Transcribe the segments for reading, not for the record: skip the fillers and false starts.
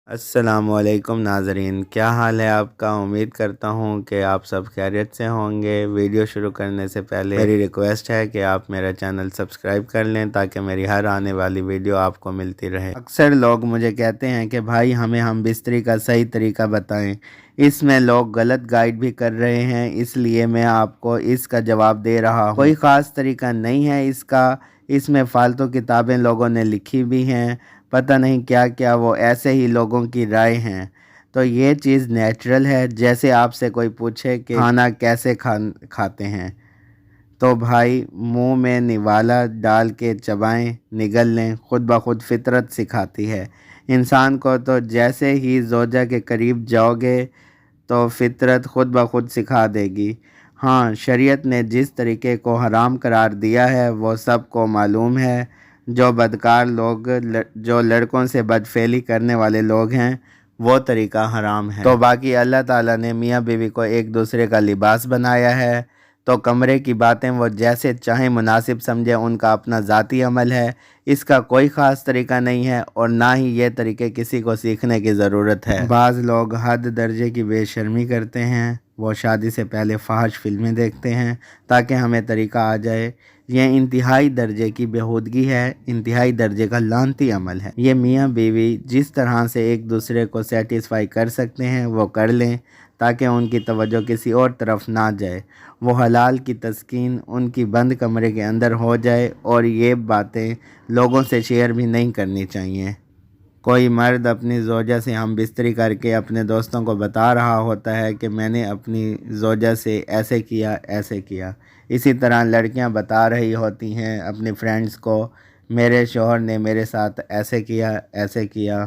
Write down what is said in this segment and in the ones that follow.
السلام علیکم ناظرین، کیا حال ہے آپ کا؟ امید کرتا ہوں کہ آپ سب خیریت سے ہوں گے۔ ویڈیو شروع کرنے سے پہلے میری ریکویسٹ ہے کہ آپ میرا چینل سبسکرائب کر لیں تاکہ میری ہر آنے والی ویڈیو آپ کو ملتی رہے۔ اکثر لوگ مجھے کہتے ہیں کہ بھائی ہمیں ہم بستری کا صحیح طریقہ بتائیں، اس میں لوگ غلط گائیڈ بھی کر رہے ہیں، اس لیے میں آپ کو اس کا جواب دے رہا ہوں۔ کوئی خاص طریقہ نہیں ہے اس کا، اس میں فالتو کتابیں لوگوں نے لکھی بھی ہیں، پتہ نہیں کیا کیا، وہ ایسے ہی لوگوں کی رائے ہیں۔ تو یہ چیز نیچرل ہے، جیسے آپ سے کوئی پوچھے کہ کھانا کیسے کھاتے ہیں تو بھائی منہ میں نوالا ڈال کے چبائیں، نگل لیں، خود بخود فطرت سکھاتی ہے انسان کو۔ تو جیسے ہی زوجہ کے قریب جاؤ گے تو فطرت خود بخود سکھا دے گی۔ ہاں، شریعت نے جس طریقے کو حرام قرار دیا ہے وہ سب کو معلوم ہے۔ جو بدکار لوگ، جو لڑکوں سے بدفعلی کرنے والے لوگ ہیں، وہ طریقہ حرام ہے۔ تو باقی اللہ تعالیٰ نے میاں بیوی کو ایک دوسرے کا لباس بنایا ہے، تو کمرے کی باتیں وہ جیسے چاہیں مناسب سمجھے، ان کا اپنا ذاتی عمل ہے، اس کا کوئی خاص طریقہ نہیں ہے اور نہ ہی یہ طریقے کسی کو سیکھنے کی ضرورت ہے۔ بعض لوگ حد درجے کی بے شرمی کرتے ہیں، وہ شادی سے پہلے فحش فلمیں دیکھتے ہیں تاکہ ہمیں طریقہ آ جائے۔ یہ انتہائی درجے کی بیہودگی ہے، انتہائی درجے کا لعنتی عمل ہے۔ یہ میاں بیوی جس طرح سے ایک دوسرے کو سیٹسفائی کر سکتے ہیں وہ کر لیں تاکہ ان کی توجہ کسی اور طرف نہ جائے، وہ حلال کی تسکین ان کی بند کمرے کے اندر ہو جائے، اور یہ باتیں لوگوں سے شیئر بھی نہیں کرنی چاہیے۔ کوئی مرد اپنی زوجہ سے ہم بستری کر کے اپنے دوستوں کو بتا رہا ہوتا ہے کہ میں نے اپنی زوجہ سے ایسے کیا ایسے کیا، اسی طرح لڑکیاں بتا رہی ہوتی ہیں اپنی فرینڈز کو میرے شوہر نے میرے ساتھ ایسے کیا ایسے کیا۔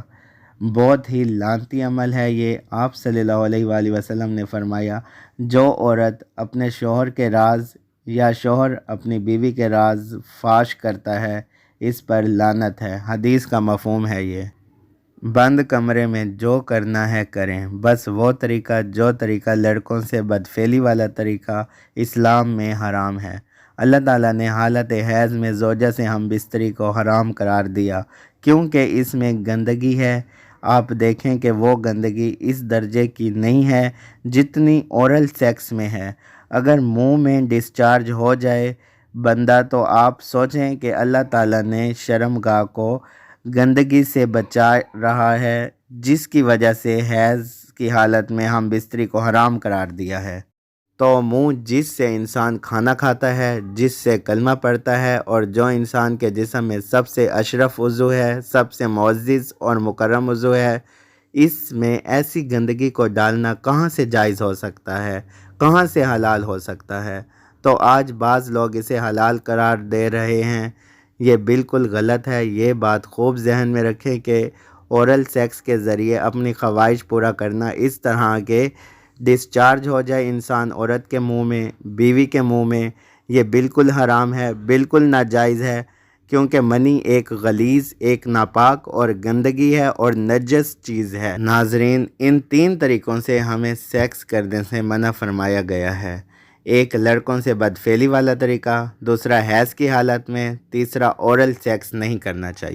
بہت ہی لعنتی عمل ہے یہ۔ آپ صلی اللہ علیہ وآلہ وسلم نے فرمایا، جو عورت اپنے شوہر کے راز یا شوہر اپنی بیوی کے راز فاش کرتا ہے اس پر لعنت ہے۔ حدیث کا مفہوم ہے یہ۔ بند کمرے میں جو کرنا ہے کریں، بس وہ طریقہ جو طریقہ لڑکوں سے بدفعلی والا طریقہ اسلام میں حرام ہے۔ اللہ تعالیٰ نے حالت حیض میں زوجہ سے ہم بستری کو حرام قرار دیا کیونکہ اس میں گندگی ہے۔ آپ دیکھیں کہ وہ گندگی اس درجے کی نہیں ہے جتنی اورل سیکس میں ہے۔ اگر منہ میں ڈسچارج ہو جائے بندہ تو آپ سوچیں کہ اللہ تعالیٰ نے شرمگاہ کو گندگی سے بچا رہا ہے، جس کی وجہ سے حیض کی حالت میں ہم بستری کو حرام قرار دیا ہے۔ تو منہ جس سے انسان کھانا کھاتا ہے، جس سے کلمہ پڑھتا ہے، اور جو انسان کے جسم میں سب سے اشرف عضو ہے، سب سے معزز اور مکرم عضو ہے، اس میں ایسی گندگی کو ڈالنا کہاں سے جائز ہو سکتا ہے، کہاں سے حلال ہو سکتا ہے؟ تو آج بعض لوگ اسے حلال قرار دے رہے ہیں، یہ بالکل غلط ہے۔ یہ بات خوب ذہن میں رکھیں کہ اورل سیکس کے ذریعے اپنی خواہش پورا کرنا، اس طرح کے ڈسچارج ہو جائے انسان عورت کے منہ میں، بیوی کے منہ میں، یہ بالکل حرام ہے، بالکل ناجائز ہے، کیونکہ منی ایک غلیظ، ایک ناپاک اور گندگی ہے اور نجس چیز ہے۔ ناظرین، ان تین طریقوں سے ہمیں سیکس کرنے سے منع فرمایا گیا ہے۔ ایک لڑکوں سے بدفعلی والا طریقہ، دوسرا حیض کی حالت میں، تیسرا اورل سیکس نہیں کرنا چاہیے۔